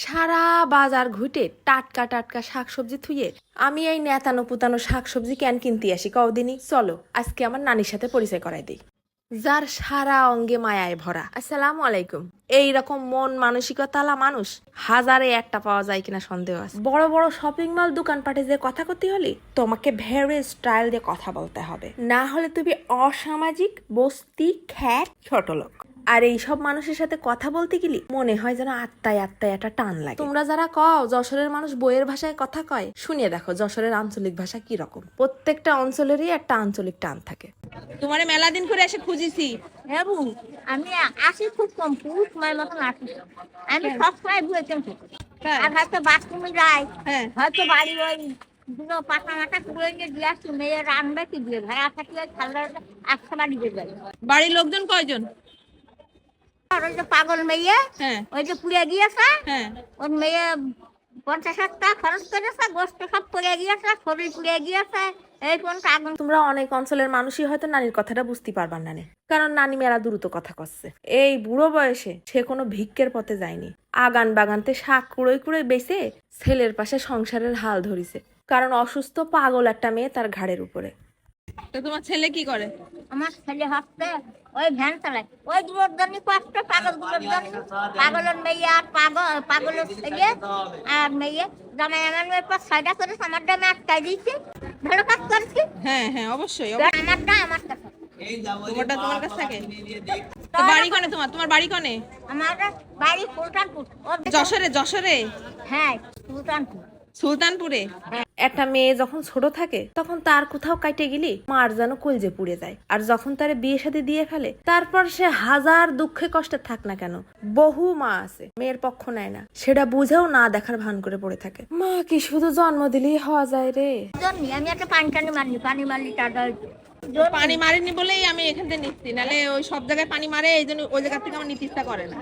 সারা বাজার ঘুটে টাটকা টাটকা শাকসবজি থুয়ে আমি এই নেতানো পুতানো শাকসবজি কেন কিনতে আসি কদিনই। চলো আজকে আমার নানির সাথে পরিচয় করাই দিই, যার সারা অঙ্গে মায়ায় ভরা। আসসালামু আলাইকুম। এইরকম মন মানসিকতালা মানুষ হাজারে একটা পাওয়া যায় কিনা সন্দেহ আছে। বড় বড় শপিং মল দোকানপাটে যে কথা করতে হলে তোমাকে ভেরি স্টাইল দিয়ে কথা বলতে হবে, না হলে তুমি অসামাজিক, বস্তি, খ্যাত, ছোট লোক। আর এইসব মানুষের সাথে কথা বলতে গেলে মনে হয় যেন আত্মায় আত্মায় একটা টান লাগে। তোমরা যারা কও যশোরের মানুষ বইয়ের ভাষায় কথা কয়, শুনিয়ে দেখো যশোরের আঞ্চলিক ভাষা কি রকম। প্রত্যেকটা অঞ্চলেরই একটা আঞ্চলিক টান থাকে। তোমারে মেলা দিন করে এসে খুঁজিছি। হ্যাঁ বউ, আমি আসি খুব কম, পুরুষ মায়ের মতন আসি। আমি সবসময় ভুলে চলছি। তাই? আর হয়তো বাথরুমে যাই, হ্যাঁ। হয়তো বাড়ি ওই দুটো পাখা মাথা তুলে নিয়ে দিয়ে আসছি, মেয়ে রান্না কি দিয়ে ভাড়া থাকি ওই খালটা একশো বাড়ি দিয়ে যাই। বাড়ির লোকজন কয়জন? আর ওই যে পাগল মেয়ে, হ্যাঁ ওই যে পুড়ে গিয়েছে, হ্যাঁ। ওর মেয়ে 50,000 টাকা খরচ করেছে, গোষ্ঠ সব পড়ে গিয়েছে, শরীর পুড়ে গিয়েছে, এই কোন আগুন। তোমরা অনেক অঞ্চলের মানুষই হয়তো নানির কথাটা বুঝতে পারবার না, কারণ নানি মেলা দ্রুত কথা কচ্ছে। এই বুড়ো বয়সে সে কোনো ভিক্ষের পথে যায়নি, আগান বাগানতে শাক কুড়োই কুড়োই বেঁচে ছেলের পাশে সংসারের হাল ধরিছে, কারণ অসুস্থ পাগল একটা মেয়ে তার ঘাড়ের উপরে। তো তোমার ছেলে কি করে? আমার ছেলে হচ্ছে ওই ভ্যান চালায়, ওই দুটোর জন্য কষ্ট, পাগল গুলোর জন্য। পাগলের মেয়ে আর পাগলের ছেলে আর মেয়ে জামাই আমার মেয়ে পর 6টা করেছে, আমার দামে আটকাই দিয়েছে। ভালো কাজ করছি, হ্যাঁ হ্যাঁ অবশ্যই। আমারটা আমার কাছে। তোমারটা তোমার কাছে থাকে? তো বাড়ি কোনে তোমার? তোমার বাড়ি কোনে? আমার বাড়ি সুলতানপুর। যশোরে? যশোরে হ্যাঁ, সুলতানপুর। সুলতানপুরে? একটা মেয়ে যখন ছোট থাকে তখন তার কোথাও কাটে গেলি মার যেন কলজে পুড়ে যায়, আর যখন তার বিয়ে শাদী দিয়ে ফেলে তারপর সে হাজার দুঃখে কষ্টে থাক না কেন, বহু মা আছে মেয়ের পক্ষ নেয় না, সেটা বুঝেও না দেখার ভান করে পড়ে থাকে। মা কি শুধু জন্ম দিলেই হওয়া যায় রে? আমি একটা পানি মারলি, পানি মারলি টাটা। পানি মারেনি বলেই আমি এখান থেকে নিচ্ছি, নাহলে ওই সব জায়গায় পানি মারে, এই জন্য ওই জায়গা থেকে আমার নিতে ইচ্ছা করে না।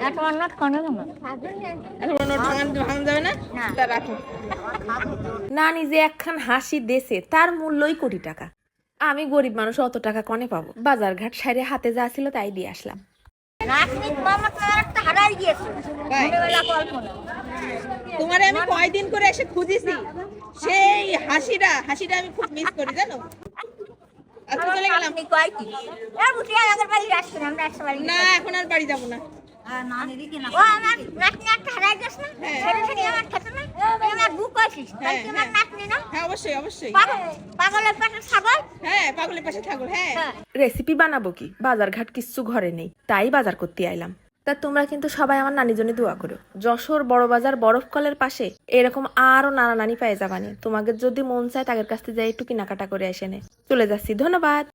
এখন অন্য কোনো না। এখন ওর নোট ভাঙানো যাবে না, না। তা রাখো। নানি যে একখান হাসি দেশে তার মূল্যই কোটি টাকা। আমি গরিব মানুষ, অত টাকা কনে পাবো? বাজার ঘাট সাইরে হাতে যা ছিল তাই দিয়ে আসলাম। রাজনীতি মমতা একটা হারাই গিয়েছে, তাই? ছোটবেলা কল্পনা। তোমারে আমি কয়দিন করে এসে খুঁজিছি, সেই হাসিটা আমি খুব মিস করি জানো। আজকে চলে গেলাম। আপনি কয় কি? বুঝি আমাদের বাড়ি আসবেন, আমরা একশো বাড়ি। না এখন আর বাড়ি যাবো না। ও আমার নাতনি একটা হারাই গেছে না, ছেড়ে ছেড়ে আমার খেতে না, আমার বুক আছিস, তাই কি আমার নাতনি না? হ্যাঁ অবশ্যই অবশ্যই। পাগলের পাশে ছাগল। হ্যাঁ পাগলের পাশে থাকো। হ্যাঁ। রেসিপি বানাবো কি, বাজার ঘাট কিচ্ছু ঘরে নেই, তাই বাজার করতে আইলাম। তা তোমরা কিন্তু সবাই আমার নানির জন্য দোয়া করো। যশোর বড় বাজার বরফ কলের পাশে এরকম আরো নানা নানি পায়ে যাবানি। তোমাদের যদি মন চায় তাদের কাছ থেকে যাই একটু কেনাকাটা করে এসে নে। চলে যাচ্ছি, ধন্যবাদ।